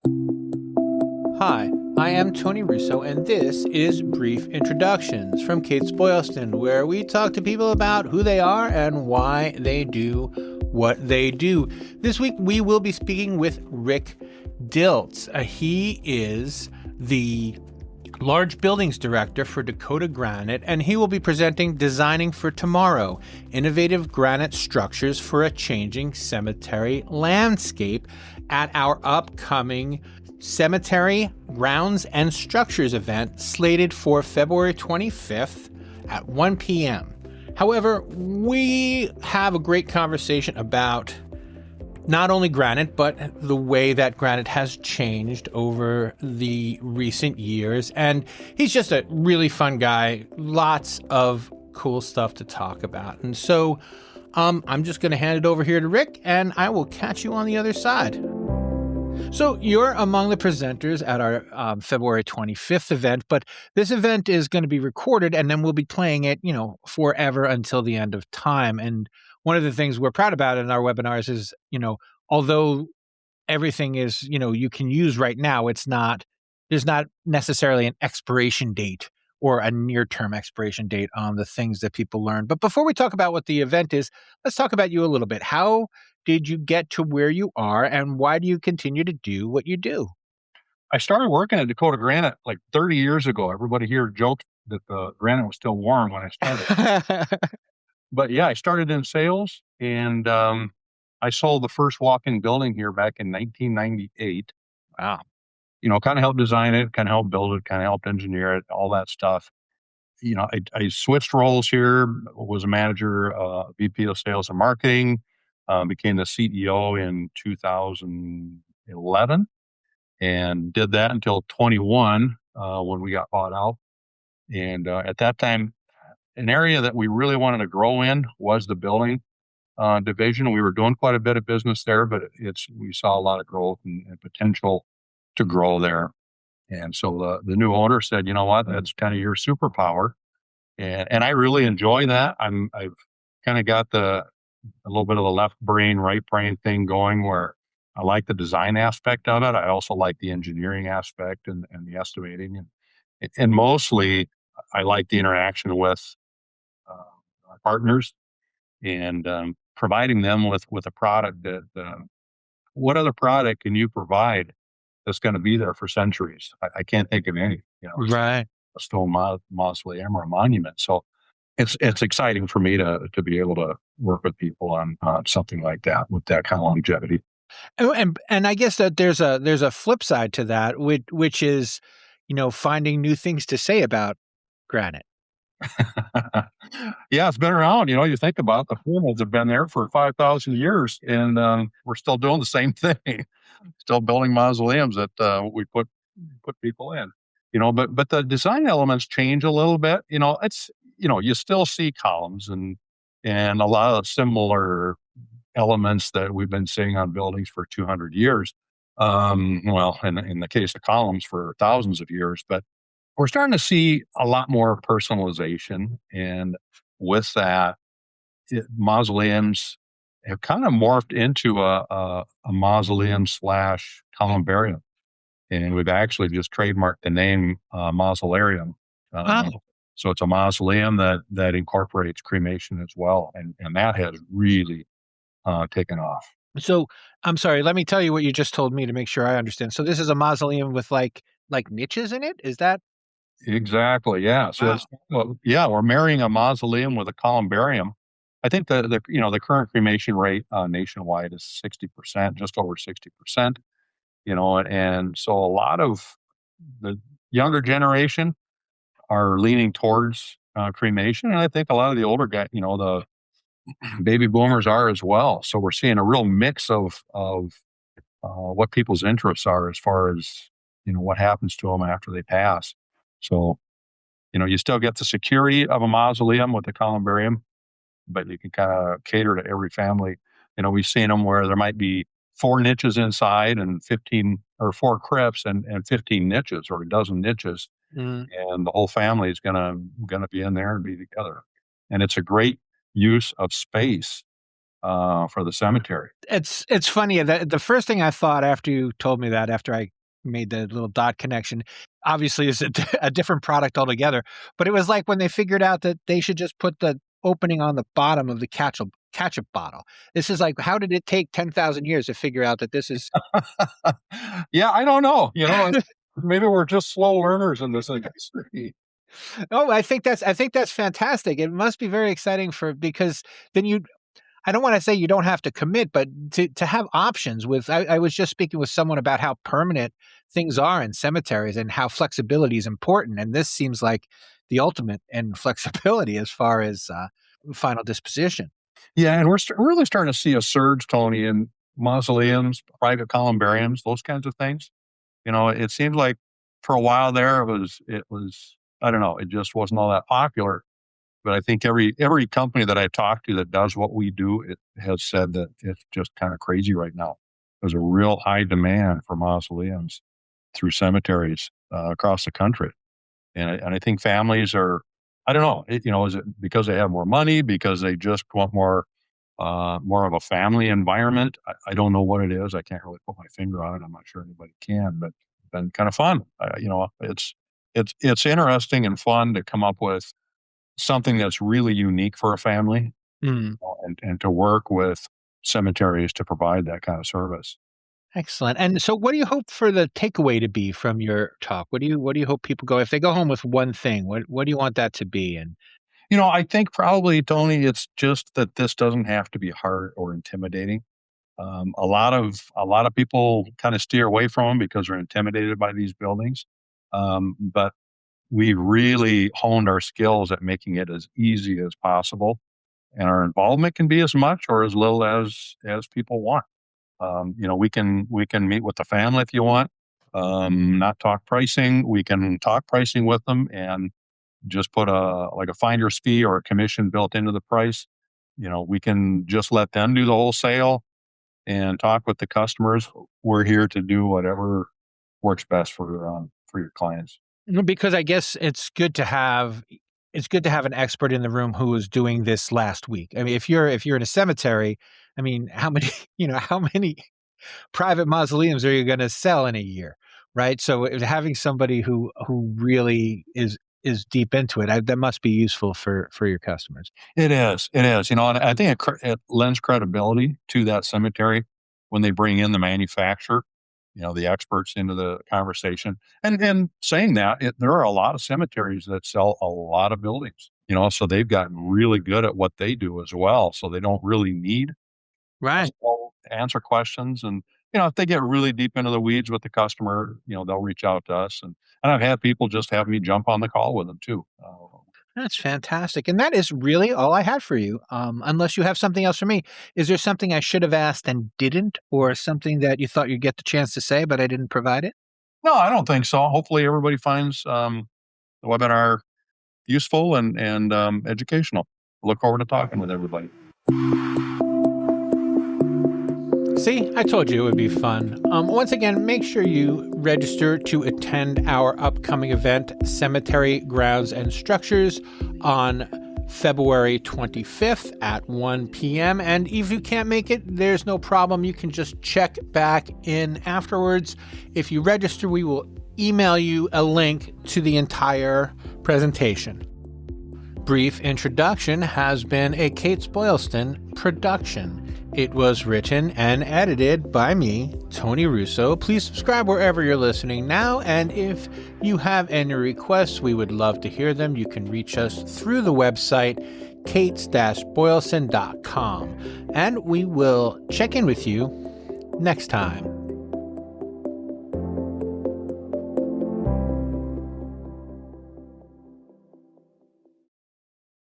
Hi, I am Tony Russo, and this is Brief Introductions from Kates-Boylston, where we talk to people about who they are and why they do what they do. This week, we will be speaking with Rick Dilts. He is the Large Buildings Director for Dakota Granite, and he will be presenting Designing for Tomorrow, Innovative Granite Structures for a Changing Cemetery Landscape at our upcoming Cemetery Grounds and Structures event slated for February 25th at 1 p.m. However, we have a great conversation about not only granite, but the way that granite has changed over the recent years. And he's just a really fun guy. Lots of cool stuff to talk about. And so I'm just going to hand it over here to Rick, and I will catch you on the other side. So you're among the presenters at our February 25th event, but this event is going to be recorded, and then we'll be playing it, forever until the end of time. And one of the things we're proud about in our webinars is, although everything is, you can use right now, there's not necessarily an expiration date or a near-term expiration date on the things that people learn. But before we talk about what the event is, let's talk about you a little bit. How did you get to where you are, and why do you continue to do what you do? I started working at Dakota Granite like 30 years ago. Everybody here joked that the granite was still warm when I started. But yeah, I started in sales, and I sold the first walk-in building here back in 1998. Wow. Kind of helped design it, kind of helped build it, kind of helped engineer it, all that stuff. I switched roles here, was a manager, VP of sales and marketing, became the CEO in 2011, and did that until 21 when we got bought out. And at that time, an area that we really wanted to grow in was the building division. We were doing quite a bit of business there, but we saw a lot of growth and potential to grow there. And so the new owner said, you know what, that's kind of your superpower. And I really enjoy that. I've kind of got a little bit of the left brain, right brain thing going, where I like the design aspect of it. I also like the engineering aspect and the estimating. And mostly I like the interaction with our partners and providing them with a product that what other product can you provide that's going to be there for centuries? I can't think of any, Right. a stone mausoleum or a monument. So it's exciting for me to be able to work with people on something like that with that kind of longevity. And I guess that there's a flip side to that, which is, finding new things to say about granite. Yeah, it's been around. You think about it, the pyramids have been there for 5,000 years, and we're still doing the same thing, still building mausoleums that we put people in. But the design elements change a little bit. It's you still see columns and a lot of similar elements that we've been seeing on buildings for 200 years. Well, in the case of columns, for thousands of years, but we're starting to see a lot more personalization. And with that, mausoleums have kind of morphed into a mausoleum / columbarium. And we've actually just trademarked the name Mausolarium. So it's a mausoleum that incorporates cremation as well. And that has really taken off. So I'm sorry, let me tell you what you just told me to make sure I understand. So this is a mausoleum with like niches in it? Is that? Exactly. Yeah. So Wow. we're marrying a mausoleum with a columbarium. I think the current cremation rate nationwide is 60%, just over 60%. And so a lot of the younger generation are leaning towards cremation, and I think a lot of the older guys, the baby boomers are as well. So we're seeing a real mix of what people's interests are as far as what happens to them after they pass. So you still get the security of a mausoleum with a columbarium, but you can kind of cater to every family. We've seen them where there might be 4 niches inside and 15 or 4 crypts and 15 niches or a dozen niches. Mm. And the whole family is gonna be in there and be together. And it's a great use of space for the cemetery. It's funny that the first thing I thought after you told me that, after I made the little dot connection, obviously is a different product altogether. But it was like when they figured out that they should just put the opening on the bottom of the ketchup bottle. This is like, how did it take 10,000 years to figure out that this is? Yeah, I don't know. Maybe we're just slow learners in this industry. Oh, I think that's fantastic. It must be very exciting because then I don't want to say you don't have to commit, but to have options with, I was just speaking with someone about how permanent things are in cemeteries and how flexibility is important. And this seems like the ultimate in flexibility as far as final disposition. Yeah, and we're really starting to see a surge, Tony, in mausoleums, private columbariums, those kinds of things. It seemed like for a while there it was I don't know, it just wasn't all that popular. But I think every company that I talk to that does what we do, it has said that it's just kind of crazy right now. There's a real high demand for mausoleums through cemeteries across the country, and I think families are, I don't know, is it because they have more money, because they just want more of a family environment? I don't know what it is. I can't really put my finger on it. I'm not sure anybody can, but it's been kind of fun. It's interesting and fun to come up with something that's really unique for a family, Mm, and to work with cemeteries to provide that kind of service. excellent. And so, what do you hope for the takeaway to be from your talk? What do you hope people go if they go home with one thing? What do you want that to be? And I think probably, Tony, it's just that this doesn't have to be hard or intimidating. A lot of people kind of steer away from them because they're intimidated by these buildings. But we really honed our skills at making it as easy as possible, and our involvement can be as much or as little as people want. We can meet with the family if you want. Not talk pricing. We can talk pricing with them and just put a finder's fee or a commission built into the price. We can just let them do the whole sale and talk with the customers. We're here to do whatever works best for your clients. because I guess it's good to have an expert in the room who was doing this last week. I mean, if you're in a cemetery, I mean, how many how many private mausoleums are you going to sell in a year, right? So having somebody who really is deep into it, that must be useful for your customers. It is. It is. And I think it lends credibility to that cemetery when they bring in the manufacturer, the experts into the conversation. And saying that, there are a lot of cemeteries that sell a lot of buildings, so they've gotten really good at what they do as well. So they don't really need us Right. to answer questions. And, if they get really deep into the weeds with the customer, they'll reach out to us. And I've had people just have me jump on the call with them too. That's fantastic. And that is really all I had for you. Unless you have something else for me. Is there something I should have asked and didn't, or something that you thought you'd get the chance to say, but I didn't provide it? No, I don't think so. Hopefully everybody finds the webinar useful and educational. Look forward to talking with everybody. See, I told you it would be fun. Once again, make sure you register to attend our upcoming event, Cemetery Grounds and Structures, on February 25th at 1 p.m. And if you can't make it, there's no problem. You can just check back in afterwards. If you register, we will email you a link to the entire presentation. Brief Introduction has been a Kates-Boylston production. It was written and edited by me, Tony Russo. Please subscribe wherever you're listening now, and if you have any requests, we would love to hear them. You can reach us through the website, kates-boylston.com, and we will check in with you next time.